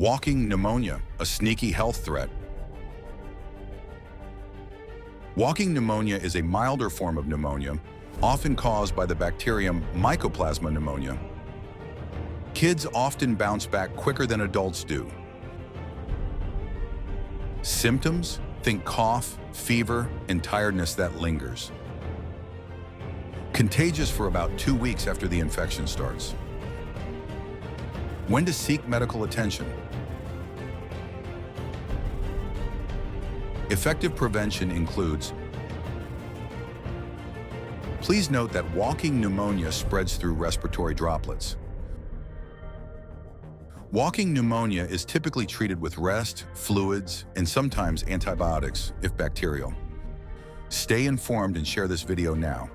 Walking pneumonia, a sneaky health threat. Walking pneumonia is a milder form of pneumonia, often caused by the bacterium Mycoplasma pneumonia. Kids often bounce back quicker than adults do. Symptoms? Think cough, fever, and tiredness that lingers. Contagious for about 2 weeks after the infection starts. When to seek medical attention? Effective prevention includes: please note that walking pneumonia spreads through respiratory droplets. Walking pneumonia is typically treated with rest, fluids, and sometimes antibiotics if bacterial. Stay informed and share this video now.